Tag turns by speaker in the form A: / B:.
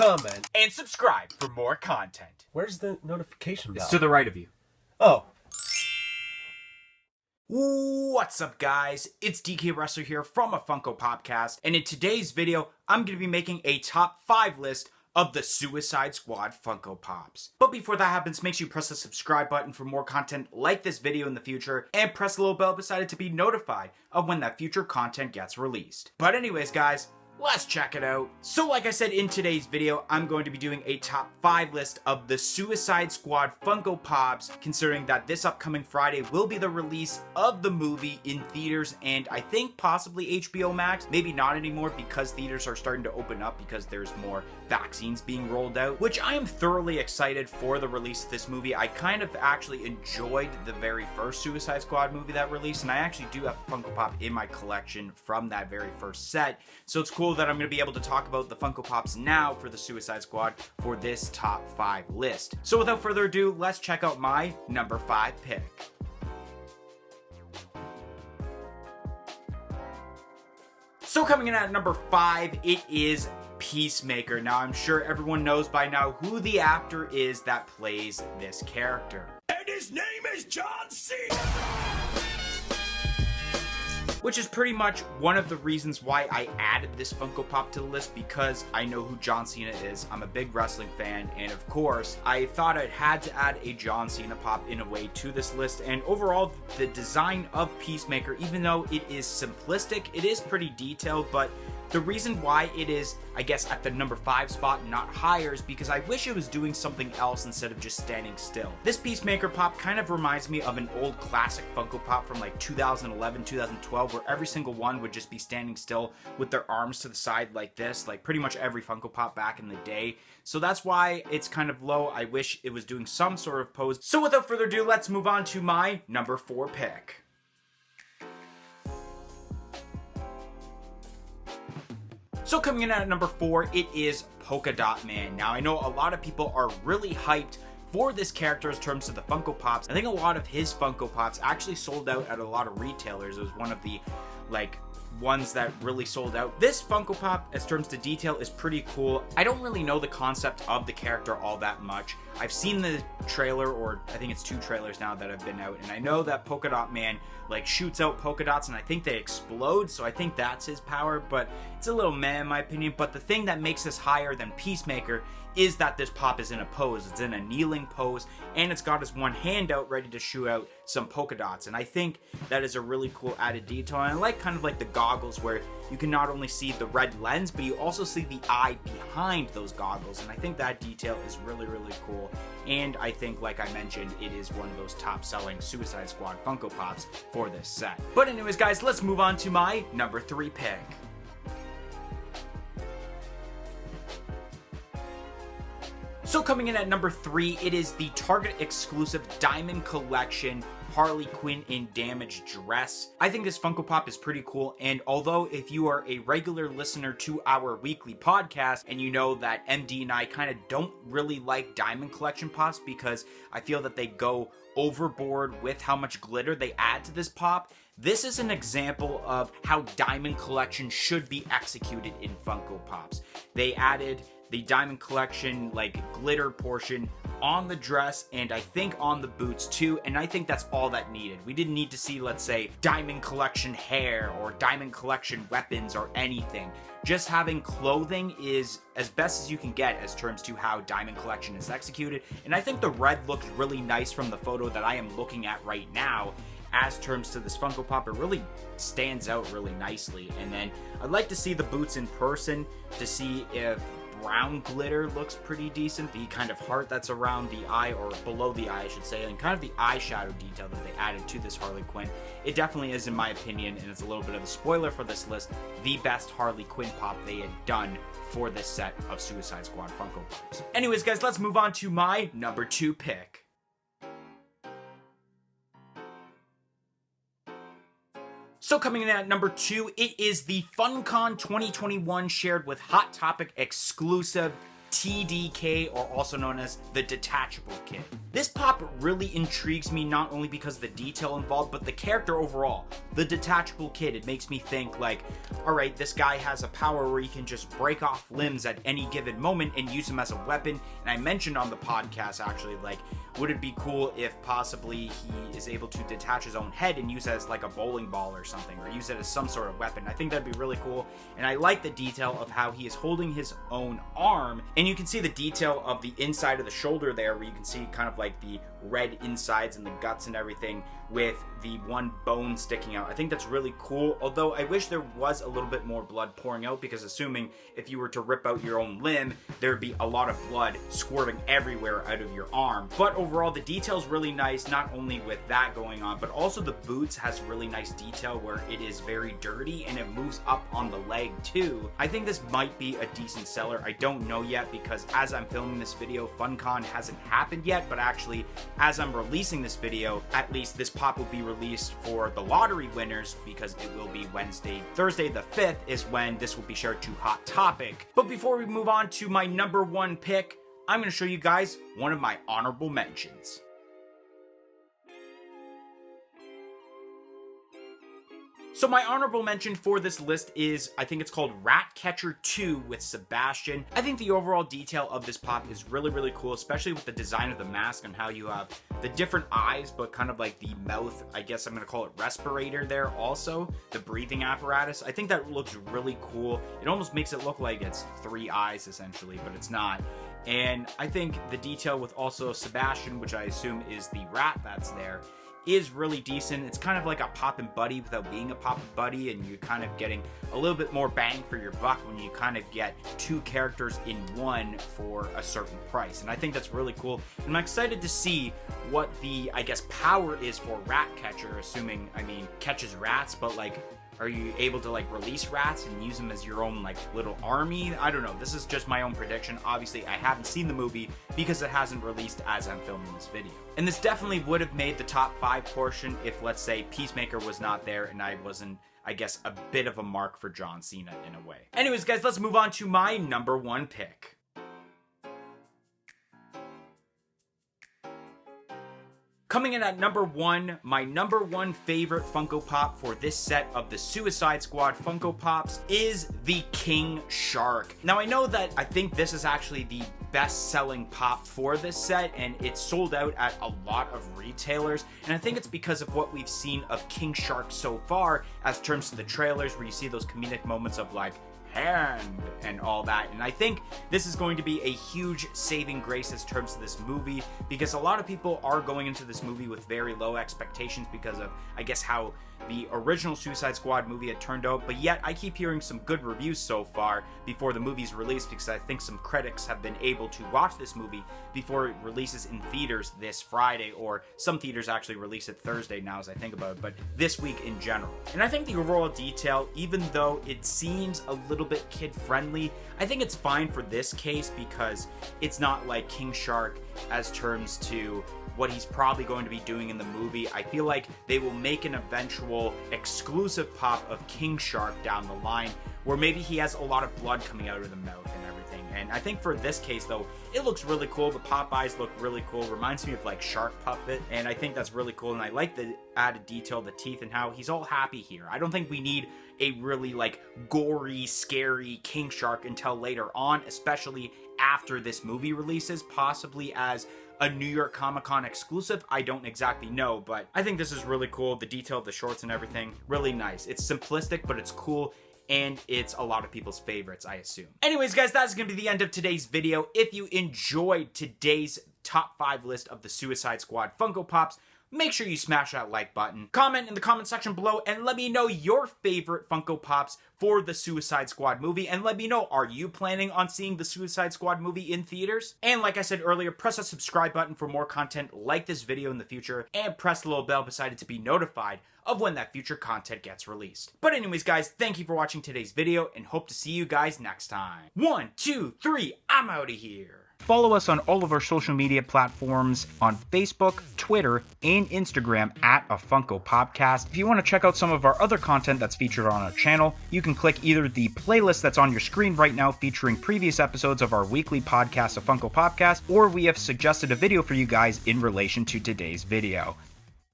A: comment,
B: and subscribe for more content.
A: Where's the notification bell?
B: It's to the right of you.
A: Oh.
B: What's up, guys? It's DK Wrestler here from a Funko Popcast, and in today's video, I'm going to be making a top 5 list of the Suicide Squad Funko Pops. But before that happens, make sure you press the subscribe button for more content like this video in the future, and press the little bell beside it to be notified of when that future content gets released. But anyways, guys, let's check it out. So like I said, in today's video, I'm going to be doing a top 5 list of the Suicide Squad Funko Pops, considering that this upcoming Friday will be the release of the movie in theaters and I think possibly HBO Max. Maybe not anymore because theaters are starting to open up because there's more vaccines being rolled out, which I am thoroughly excited for the release of this movie. I kind of actually enjoyed the very first Suicide Squad movie that released, and I actually do have a Funko Pop in my collection from that very first set. So it's cool that I'm going to be able to talk about the Funko Pops now for the Suicide Squad for this top 5 list. So without further ado, let's check out my number 5 pick. So coming in at number 5, it is Peacemaker. Now I'm sure everyone knows by now who the actor is that plays this character.
C: And his name is John Cena!
B: Which is pretty much one of the reasons why I added this Funko Pop to the list, because I know who John Cena is. I'm a big wrestling fan, and of course, I thought I had to add a John Cena Pop in a way to this list. And overall, the design of Peacemaker, even though it is simplistic, it is pretty detailed, but the reason why it is, I guess, at the number 5 spot, not higher, is because I wish it was doing something else instead of just standing still. This Peacemaker Pop kind of reminds me of an old classic Funko Pop from like 2011, 2012, where every single one would just be standing still with their arms to the side like this, like pretty much every Funko Pop back in the day. So that's why it's kind of low. I wish it was doing some sort of pose. So without further ado, let's move on to my number 4 pick. So coming in at number 4, it is Polka Dot Man. Now I know a lot of people are really hyped for this character in terms of the Funko Pops. I think a lot of his Funko Pops actually sold out at a lot of retailers. It was one of the ones that really sold out. This Funko Pop, as terms to detail, is pretty cool. I don't really know the concept of the character all that much. I've seen the trailer, or I think it's 2 trailers now that have been out, and I know that Polka Dot Man shoots out polka dots and I think they explode, so I think that's his power, but it's a little meh in my opinion. But the thing that makes this higher than Peacemaker is that this pop is in a pose. It's in a kneeling pose, and it's got his one hand out ready to shoot out some polka dots, and I think that is a really cool added detail. And I like kind of like the goggles where you can not only see the red lens, but you also see the eye behind those goggles, and I think that detail is really, really cool. And I think, like I mentioned, it is one of those top-selling Suicide Squad Funko Pops for this set. But anyways, guys, let's move on to my number 3 pick. So coming in at number 3, it is the Target exclusive Diamond Collection Harley Quinn in damaged dress. I think this Funko Pop is pretty cool, and although if you are a regular listener to our weekly podcast and you know that MD and I kind of don't really like Diamond Collection Pops because I feel that they go overboard with how much glitter they add to this pop, this is an example of how Diamond Collection should be executed in Funko Pops. They added the Diamond Collection glitter portion on the dress, and I think on the boots too, and I think that's all that needed. We didn't need to see, let's say, Diamond Collection hair or Diamond Collection weapons or anything. Just having clothing is as best as you can get as terms to how Diamond Collection is executed, and I think the red looks really nice from the photo that I am looking at right now. As terms to this Funko Pop, it really stands out really nicely. And then I'd like to see the boots in person to see if brown glitter looks pretty decent. The kind of heart that's around the eye, or below the eye I should say, and kind of the eyeshadow detail that they added to this Harley Quinn, it definitely is, in my opinion, and it's a little bit of a spoiler for this list, the best Harley Quinn pop they had done for this set of Suicide Squad Funko Pops. Anyways, guys, let's move on to my number 2 pick. So coming in at number 2, it is the FunCon 2021 shared with Hot Topic exclusive TDK, or also known as the Detachable Kid. This pop really intrigues me not only because of the detail involved, but the character overall. The Detachable Kid, it makes me think like, alright, this guy has a power where he can just break off limbs at any given moment and use them as a weapon. And I mentioned on the podcast actually, like, would it be cool if possibly he is able to detach his own head and use it as like a bowling ball or something, or use it as some sort of weapon? I think that'd be really cool. And I like the detail of how he is holding his own arm, and you can see the detail of the inside of the shoulder there, where you can see kind of like the red insides and the guts and everything, with the one bone sticking out. I think that's really cool, although I wish there was a little bit more blood pouring out, because assuming if you were to rip out your own limb, there'd be a lot of blood squirting everywhere out of your arm. But overall, the detail's really nice, not only with that going on, but also the boots has really nice detail where it is very dirty and it moves up on the leg too. I think this might be a decent seller. I don't know yet, because as I'm filming this video, FunCon hasn't happened yet, but actually as I'm releasing this video, at least this pop will be released for the lottery winners, because it will be Thursday the 5th is when this will be shared to Hot Topic. But before we move on to my number one pick, I'm going to show you guys one of my honorable mentions. So my honorable mention for this list is, I think it's called Ratcatcher 2 with Sebastian. I think the overall detail of this pop is really, really cool, especially with the design of the mask and how you have the different eyes, but kind of like the mouth, I guess I'm going to call it respirator there also, the breathing apparatus. I think that looks really cool. It almost makes it look like it's 3 eyes essentially, but it's not. And I think the detail with also Sebastian, which I assume is the rat that's there, is really decent. It's kind of like a Poppin' Buddy without being a Poppin' Buddy, and you're kind of getting a little bit more bang for your buck when you kind of get 2 characters in one for a certain price. And I think that's really cool. And I'm excited to see what the, I guess, power is for Ratcatcher, assuming, I mean, catches rats, but like, are you able to like release rats and use them as your own like little army? I don't know. This is just my own prediction. Obviously, I haven't seen the movie because it hasn't released as I'm filming this video. And this definitely would have made the top 5 portion if, let's say, Peacemaker was not there and I wasn't, I guess, a bit of a mark for John Cena in a way. Anyways, guys, let's move on to my number one pick. Coming in at number 1, my number 1 favorite Funko Pop for this set of the Suicide Squad Funko Pops is the King Shark. Now, I know that I think this is actually the best-selling pop for this set, and it's sold out at a lot of retailers, and I think it's because of what we've seen of King Shark so far as terms to the trailers, where you see those comedic moments of like, hand and all that. And I think this is going to be a huge saving grace as terms to this movie, because a lot of people are going into this movie with very low expectations because of, I guess, how the original Suicide Squad movie had turned out, but yet I keep hearing some good reviews so far before the movie's released, because I think some critics have been able to watch this movie before it releases in theaters this Friday, or some theaters actually release it Thursday now as I think about it, but this week in general. And I think the overall detail, even though it seems a little bit kid-friendly, I think it's fine for this case, because it's not like King Shark as terms to what he's probably going to be doing in the movie. I feel like they will make an eventual exclusive pop of King Shark down the line, where maybe he has a lot of blood coming out of the mouth and everything. And I think for this case, though, it looks really cool. The pop eyes look really cool. Reminds me of like Shark Puppet, and I think that's really cool. And I like the added detail, the teeth, and how he's all happy here. I don't think we need a really like gory, scary King Shark until later on, especially after this movie releases, possibly as a New York Comic-Con exclusive. I don't exactly know, but I think this is really cool. The detail of the shorts and everything, really nice. It's simplistic, but it's cool, and it's a lot of people's favorites, I assume. Anyways, guys, that's gonna be the end of today's video. If you enjoyed today's top 5 list of the Suicide Squad Funko Pops, make sure you smash that like button. Comment in the comment section below and let me know your favorite Funko Pops for the Suicide Squad movie. And let me know, are you planning on seeing the Suicide Squad movie in theaters? And like I said earlier, press that subscribe button for more content like this video in the future, and press the little bell beside it to be notified of when that future content gets released. But anyways, guys, thank you for watching today's video, and hope to see you guys next time. 1, 2, 3, I'm out of here. Follow us on all of our social media platforms on Facebook, Twitter, and Instagram at A Funko Popcast. If you want to check out some of our other content that's featured on our channel, you can click either the playlist that's on your screen right now featuring previous episodes of our weekly podcast, A Funko Popcast, or we have suggested a video for you guys in relation to today's video.